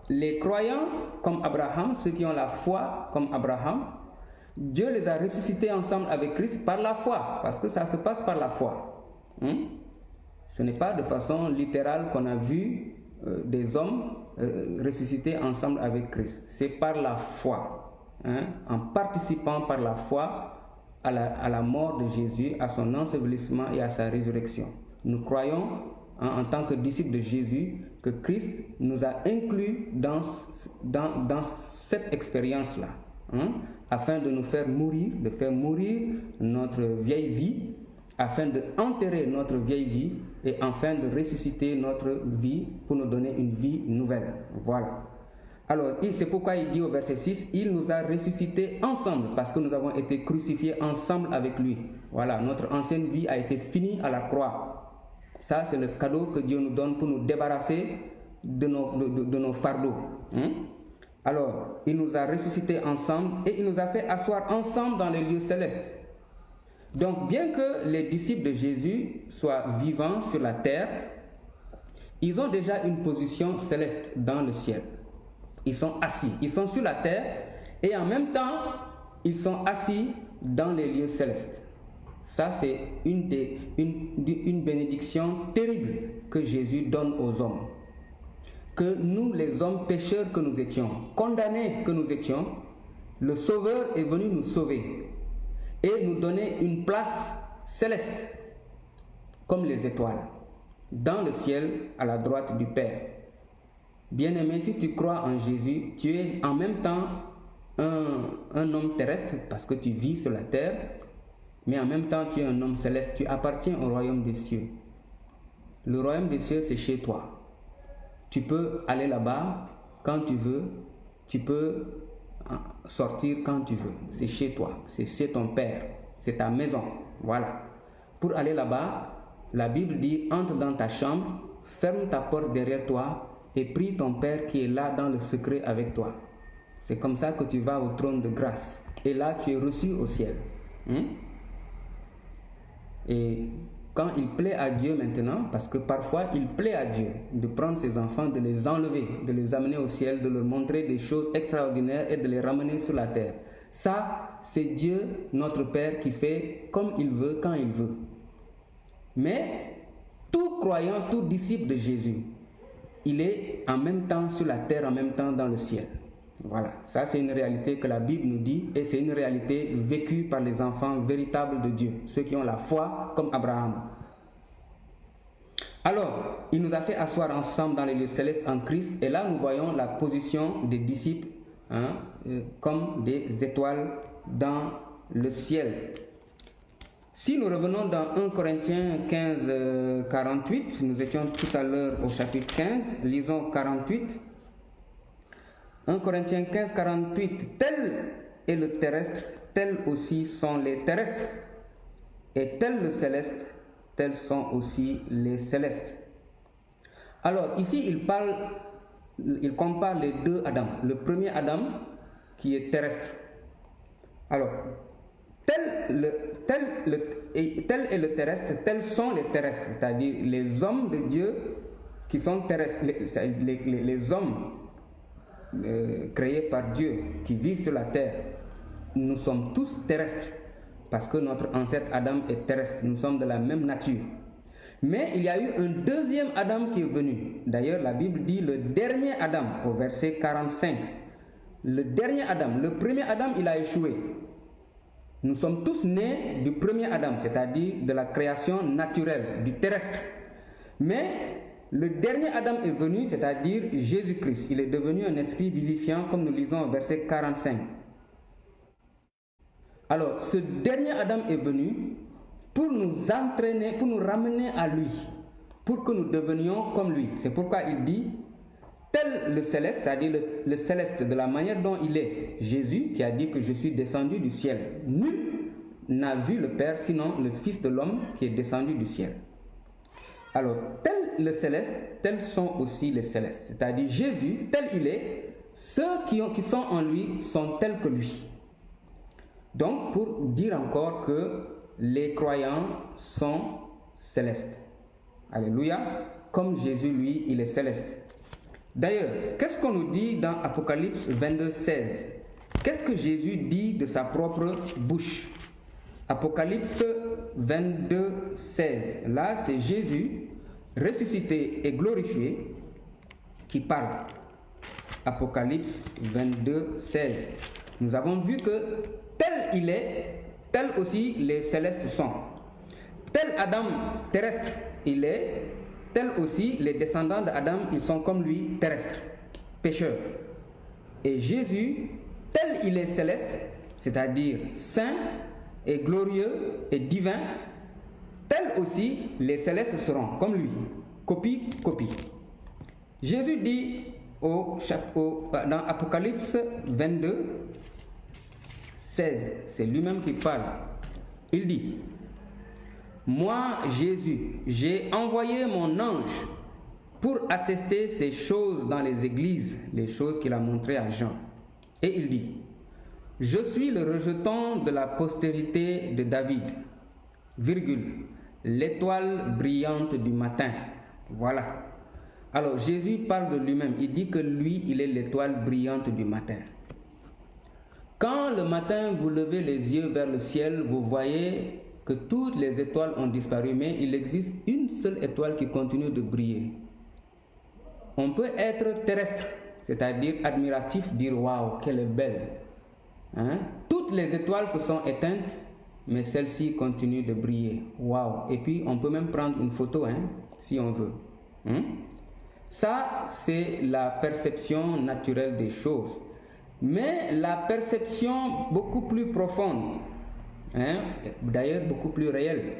les croyants comme Abraham, ceux qui ont la foi comme Abraham, Dieu les a ressuscités ensemble avec Christ par la foi, parce que ça se passe par la foi. Ce n'est pas de façon littérale qu'on a vu des hommes ressuscités ensemble avec Christ. C'est par la foi, en participant par la foi à la mort de Jésus, à son ensevelissement et à sa résurrection. Nous croyons, en tant que disciples de Jésus, que Christ nous a inclus dans cette expérience-là, afin de nous faire mourir, de faire mourir notre vieille vie, afin d'enterrer notre vieille vie et afin de ressusciter notre vie pour nous donner une vie nouvelle. Voilà. Alors, c'est pourquoi il dit au verset 6, il nous a ressuscités ensemble parce que nous avons été crucifiés ensemble avec lui. Voilà, notre ancienne vie a été finie à la croix. Ça, c'est le cadeau que Dieu nous donne pour nous débarrasser de nos fardeaux. Alors, il nous a ressuscités ensemble et il nous a fait asseoir ensemble dans les lieux célestes. Donc, bien que les disciples de Jésus soient vivants sur la terre, ils ont déjà une position céleste dans le ciel. Ils sont assis, ils sont sur la terre et en même temps, ils sont assis dans les lieux célestes. Ça, c'est une bénédiction terrible que Jésus donne aux hommes. Que nous, les hommes pécheurs que nous étions, condamnés que nous étions, le Sauveur est venu nous sauver et nous donner une place céleste, comme les étoiles, dans le ciel à la droite du Père. Bien-aimé, si tu crois en Jésus, tu es en même temps un homme terrestre parce que tu vis sur la terre, mais en même temps tu es un homme céleste, tu appartiens au royaume des cieux. Le royaume des cieux, c'est chez toi. Tu peux aller là-bas quand tu veux, tu peux sortir quand tu veux. C'est chez toi, c'est chez ton Père, c'est ta maison. Voilà. Pour aller là-bas, la Bible dit, entre dans ta chambre, ferme ta porte derrière toi et prie ton Père qui est là dans le secret avec toi. C'est comme ça que tu vas au trône de grâce. Et là, tu es reçu au ciel. Et quand il plaît à Dieu maintenant, parce que parfois il plaît à Dieu de prendre ses enfants, de les enlever, de les amener au ciel, de leur montrer des choses extraordinaires et de les ramener sur la terre. Ça, c'est Dieu, notre Père, qui fait comme il veut, quand il veut. Mais tout croyant, tout disciple de Jésus, il est en même temps sur la terre, en même temps dans le ciel. Voilà, ça c'est une réalité que la Bible nous dit et c'est une réalité vécue par les enfants véritables de Dieu, ceux qui ont la foi comme Abraham. Alors, il nous a fait asseoir ensemble dans les lieux célestes en Christ et là nous voyons la position des disciples comme des étoiles dans le ciel. Si nous revenons dans 1 Corinthiens 15, 48, nous étions tout à l'heure au chapitre 15, lisons 48. 1 Corinthiens 15, 48, tel est le terrestre, tels aussi sont les terrestres, et tel le céleste, tels sont aussi les célestes. Alors ici il compare les deux Adam. Le premier Adam qui est terrestre. Alors, tel est le terrestre, tels sont les terrestres, c'est-à-dire les hommes de Dieu qui sont terrestres, les hommes créés par Dieu, qui vivent sur la terre. Nous sommes tous terrestres, parce que notre ancêtre Adam est terrestre, nous sommes de la même nature. Mais il y a eu un deuxième Adam qui est venu. D'ailleurs, la Bible dit le dernier Adam, au verset 45. Le dernier Adam, le premier Adam, il a échoué. Nous sommes tous nés du premier Adam, c'est-à-dire de la création naturelle, du terrestre. Mais le dernier Adam est venu, c'est-à-dire Jésus-Christ. Il est devenu un esprit vivifiant, comme nous lisons au verset 45. Alors, ce dernier Adam est venu pour nous entraîner, pour nous ramener à lui, pour que nous devenions comme lui. C'est pourquoi il dit, tel le céleste, c'est-à-dire le céleste de la manière dont il est, Jésus qui a dit que je suis descendu du ciel. Nul n'a vu le Père, sinon le Fils de l'homme qui est descendu du ciel. Alors, tel le céleste, tels sont aussi les célestes. C'est-à-dire Jésus, tel il est, ceux qui sont en lui sont tels que lui. Donc, pour dire encore que les croyants sont célestes. Alléluia. Comme Jésus, lui, il est céleste. D'ailleurs, qu'est-ce qu'on nous dit dans Apocalypse 22, 16? Qu'est-ce que Jésus dit de sa propre bouche? Apocalypse 22, 16. Là, c'est Jésus, ressuscité et glorifié, qui parle. Apocalypse 22, 16. Nous avons vu que tel il est, tel aussi les célestes sont. Tel Adam terrestre il est, tel aussi les descendants d'Adam, ils sont comme lui, terrestres, pécheurs. Et Jésus, tel il est céleste, c'est-à-dire saint et glorieux et divin, tel aussi les célestes seront comme lui, copie, copie. Jésus dit dans Apocalypse 22, 16, c'est lui-même qui parle. Il dit: moi, Jésus, j'ai envoyé mon ange pour attester ces choses dans les églises, les choses qu'il a montrées à Jean. Et il dit: je suis le rejeton de la postérité de David, virgule, l'étoile brillante du matin. Voilà. Alors Jésus parle de lui-même, il dit que lui, il est l'étoile brillante du matin. Quand le matin vous levez les yeux vers le ciel, vous voyez que toutes les étoiles ont disparu, mais il existe une seule étoile qui continue de briller. On peut être terrestre, c'est-à-dire admiratif, dire waouh, qu'elle est belle. Hein? Toutes les étoiles se sont éteintes, mais celle-ci continue de briller. Waouh! Et puis on peut même prendre une photo, si on veut. Ça, c'est la perception naturelle des choses. Mais la perception beaucoup plus profonde, d'ailleurs beaucoup plus réelle,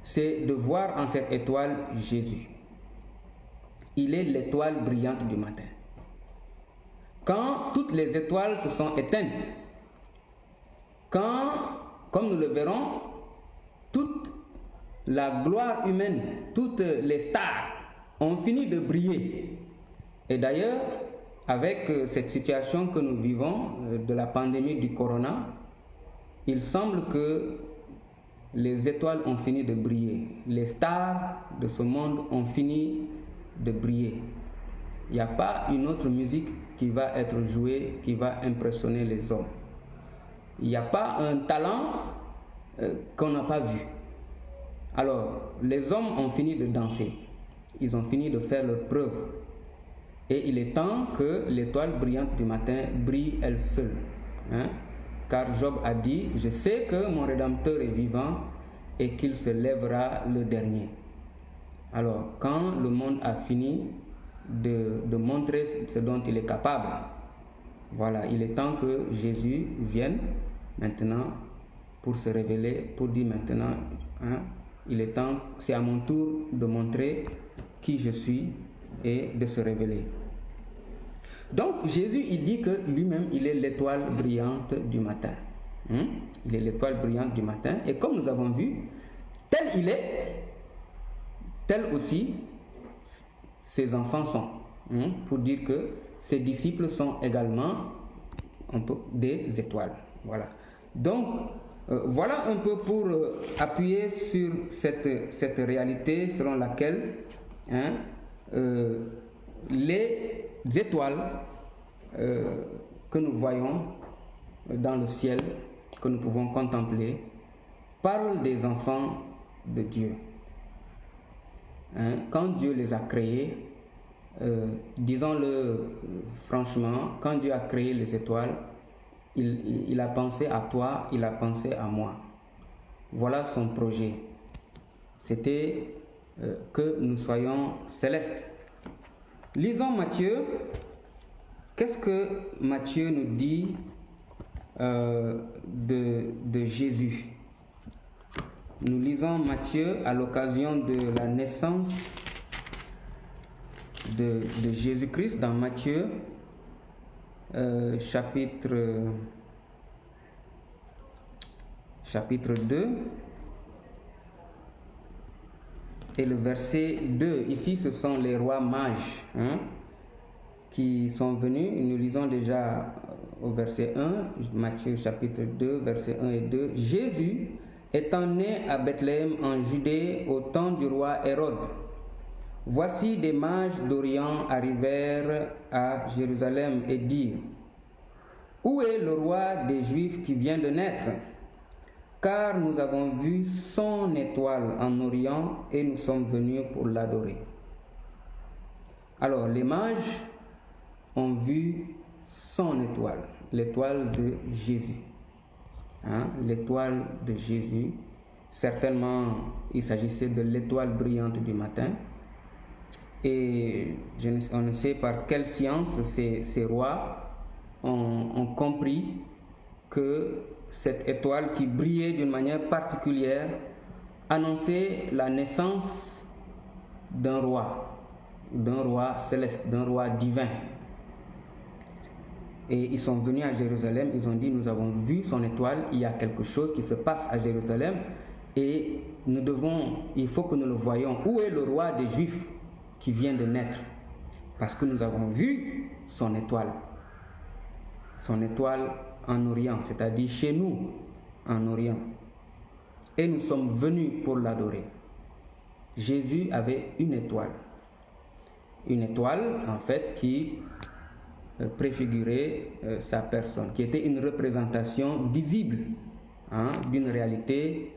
c'est de voir en cette étoile Jésus. Il est l'étoile brillante du matin. Quand toutes les étoiles se sont éteintes, quand, comme nous le verrons, toute la gloire humaine, toutes les stars ont fini de briller. Et d'ailleurs, avec cette situation que nous vivons de la pandémie du corona, il semble que les étoiles ont fini de briller. Les stars de ce monde ont fini de briller. Il n'y a pas une autre musique qui va être jouée, qui va impressionner les hommes. Il n'y a pas un talent qu'on n'a pas vu. Alors, les hommes ont fini de danser. Ils ont fini de faire leur preuve. Et il est temps que l'étoile brillante du matin brille elle seule. Car Job a dit: je sais que mon Rédempteur est vivant et qu'il se lèvera le dernier. Alors, quand le monde a fini de montrer ce dont il est capable, voilà, il est temps que Jésus vienne maintenant pour se révéler, pour dire maintenant, il est temps, c'est à mon tour de montrer qui je suis et de se révéler. Donc Jésus, il dit que lui-même, il est l'étoile brillante du matin. Il est l'étoile brillante du matin. Et comme nous avons vu, tel il est, tel aussi ses enfants sont. Pour dire que ses disciples sont également des étoiles. Voilà. Donc, voilà un peu pour appuyer sur cette réalité selon laquelle les étoiles que nous voyons dans le ciel, que nous pouvons contempler, parlent des enfants de Dieu. Quand Dieu les a créés, disons-le franchement, quand Dieu a créé les étoiles, il a pensé à toi, il a pensé à moi. Voilà son projet. C'était que nous soyons célestes. Lisons Matthieu. Qu'est-ce que Matthieu nous dit de Jésus? Nous lisons Matthieu à l'occasion de la naissance de Jésus-Christ dans Matthieu chapitre 2 et le verset 2. Ici, ce sont les rois mages. qui sont venus. Nous lisons déjà au verset 1, Matthieu chapitre 2, versets 1 et 2. Jésus, étant né à Bethléem en Judée au temps du roi Hérode, voici des mages d'Orient arrivèrent à Jérusalem et dirent: Où est le roi des Juifs qui vient de naître? Car nous avons vu son étoile en Orient et nous sommes venus pour l'adorer. Alors, les mages ont vu son étoile, l'étoile de Jésus. L'étoile de Jésus. Certainement, il s'agissait de l'étoile brillante du matin. Et on ne sait par quelle science ces rois ont compris que cette étoile qui brillait d'une manière particulière annonçait la naissance d'un roi céleste, d'un roi divin. Et ils sont venus à Jérusalem, ils ont dit: nous avons vu son étoile, il y a quelque chose qui se passe à Jérusalem et il faut que nous le voyions. Où est le roi des Juifs qui vient de naître? Parce que nous avons vu son étoile en Orient, c'est-à-dire chez nous en Orient. Et nous sommes venus pour l'adorer. Jésus avait une étoile en fait qui préfigurer sa personne, qui était une représentation visible d'une réalité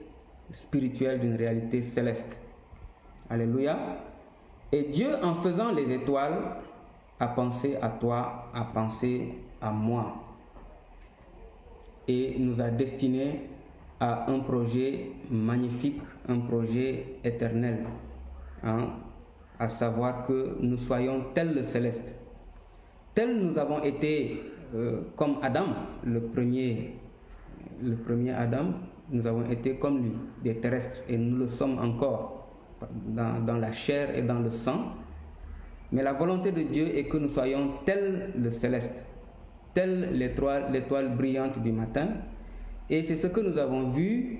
spirituelle, d'une réalité céleste. Alléluia. Et Dieu, en faisant les étoiles, a pensé à toi, a pensé à moi, et nous a destinés à un projet magnifique, un projet éternel, à savoir que nous soyons tels le céleste. Tels nous avons été comme Adam, le premier Adam, nous avons été comme lui, des terrestres, et nous le sommes encore dans la chair et dans le sang. Mais la volonté de Dieu est que nous soyons tels le céleste, telle l'étoile brillante du matin. Et c'est ce que nous avons vu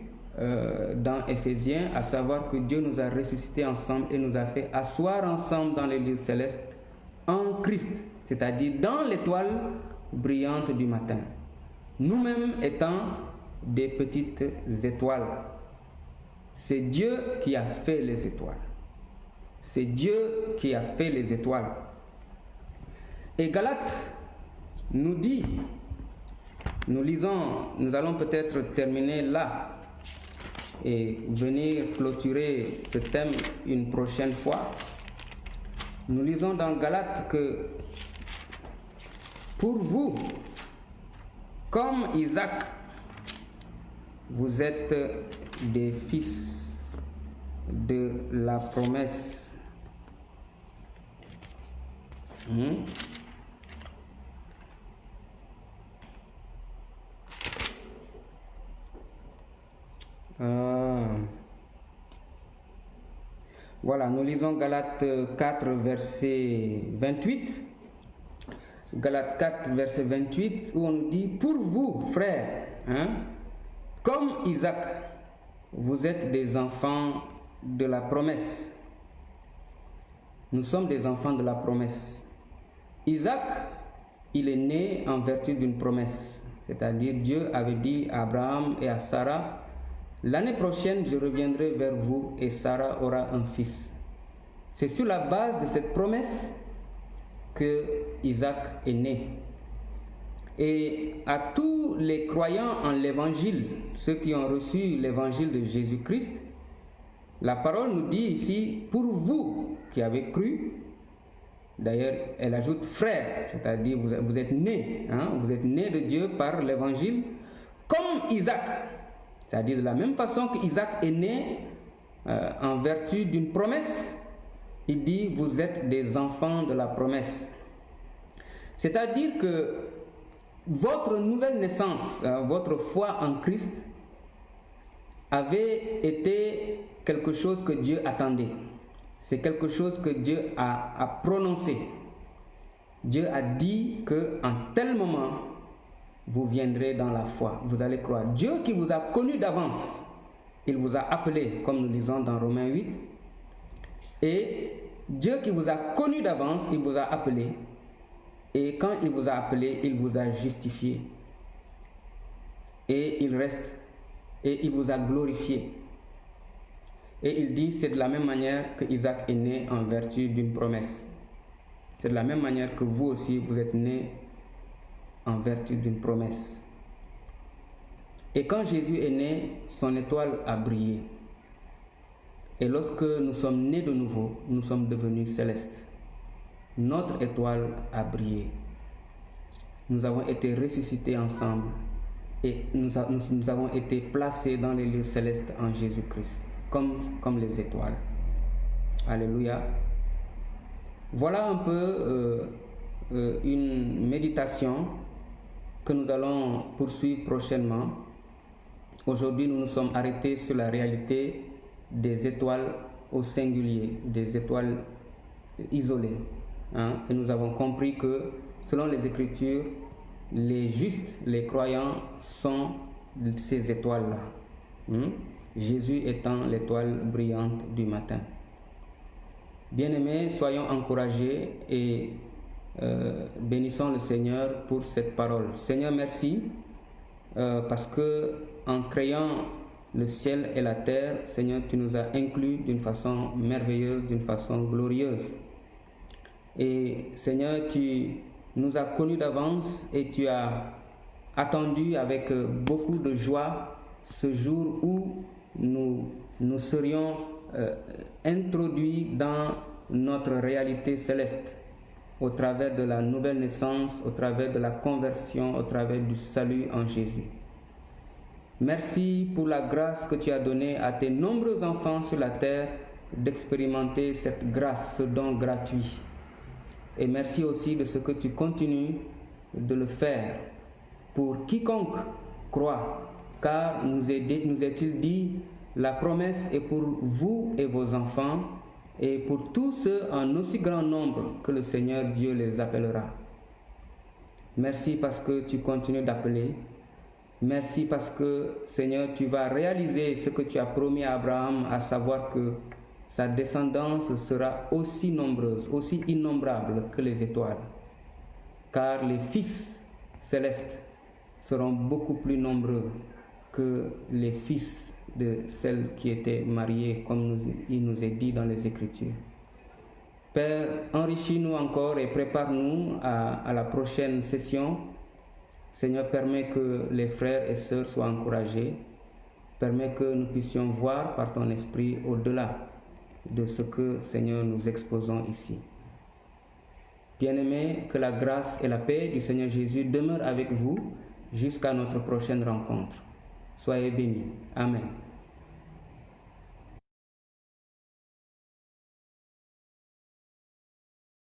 dans Éphésiens, à savoir que Dieu nous a ressuscités ensemble et nous a fait asseoir ensemble dans les lieux célestes en Christ, c'est-à-dire dans l'étoile brillante du matin. Nous-mêmes étant des petites étoiles. C'est Dieu qui a fait les étoiles. C'est Dieu qui a fait les étoiles. Et Galates nous dit, nous allons peut-être terminer là et venir clôturer ce thème une prochaine fois. Nous lisons dans Galates que pour vous, comme Isaac, vous êtes des fils de la promesse. Voilà, nous lisons Galates 4, verset 28. Galates 4, verset 28, où on nous dit: pour vous, frères, comme Isaac, vous êtes des enfants de la promesse. Nous sommes des enfants de la promesse. Isaac, il est né en vertu d'une promesse. C'est-à-dire, Dieu avait dit à Abraham et à Sarah: l'année prochaine, je reviendrai vers vous et Sarah aura un fils. C'est sur la base de cette promesse que Isaac est né. Et à tous les croyants en l'évangile, ceux qui ont reçu l'évangile de Jésus-Christ, la parole nous dit ici: pour vous qui avez cru. D'ailleurs, elle ajoute frère, c'est-à-dire vous êtes nés, vous êtes nés de Dieu par l'évangile, comme Isaac. C'est-à-dire de la même façon qu'Isaac est né en vertu d'une promesse, il dit: vous êtes des enfants de la promesse. C'est-à-dire que votre nouvelle naissance, votre foi en Christ avait été quelque chose que Dieu attendait. C'est quelque chose que Dieu a prononcé. Dieu a dit qu'en tel moment, vous viendrez dans la foi, vous allez croire. Dieu qui vous a connu d'avance, il vous a appelé, comme nous lisons dans Romains 8. Et Dieu qui vous a connu d'avance, il vous a appelé. Et quand il vous a appelé, il vous a justifié. Et il reste, et il vous a glorifié. Et il dit, c'est de la même manière que Isaac est né en vertu d'une promesse. C'est de la même manière que vous aussi, vous êtes nés en vertu d'une promesse. Et quand Jésus est né, son étoile a brillé. Et lorsque nous sommes nés de nouveau, nous sommes devenus célestes. Notre étoile a brillé. Nous avons été ressuscités ensemble et nous avons été placés dans les lieux célestes en Jésus-Christ, comme les étoiles. Alléluia. Voilà un peu une méditation que nous allons poursuivre prochainement. Aujourd'hui, nous nous sommes arrêtés sur la réalité des étoiles au singulier, des étoiles isolées. Et nous avons compris que, selon les Écritures, les justes, les croyants sont ces étoiles-là. Jésus étant l'étoile brillante du matin. Bien-aimés, soyons encouragés et bénissons le Seigneur pour cette parole. Seigneur, merci parce que en créant le ciel et la terre, Seigneur, tu nous as inclus d'une façon merveilleuse, d'une façon glorieuse. Et Seigneur, tu nous as connus d'avance et tu as attendu avec beaucoup de joie ce jour où nous serions introduits dans notre réalité céleste au travers de la nouvelle naissance, au travers de la conversion, au travers du salut en Jésus. Merci pour la grâce que tu as donnée à tes nombreux enfants sur la terre d'expérimenter cette grâce, ce don gratuit. Et merci aussi de ce que tu continues de le faire pour quiconque croit, car nous est-il dit, la promesse est pour vous et vos enfants, et pour tous ceux en aussi grand nombre que le Seigneur Dieu les appellera. Merci parce que tu continues d'appeler. Merci parce que, Seigneur, tu vas réaliser ce que tu as promis à Abraham, à savoir que sa descendance sera aussi nombreuse, aussi innombrable que les étoiles. Car les fils célestes seront beaucoup plus nombreux que les fils de celles qui étaient mariées, comme il nous est dit dans les Écritures. Père, enrichis-nous encore et prépare-nous à la prochaine session. Seigneur, permets que les frères et sœurs soient encouragés. Permets que nous puissions voir par ton esprit au-delà de ce que, Seigneur, nous exposons ici. Bien-aimés, que la grâce et la paix du Seigneur Jésus demeurent avec vous jusqu'à notre prochaine rencontre. Soyez bénis. Amen.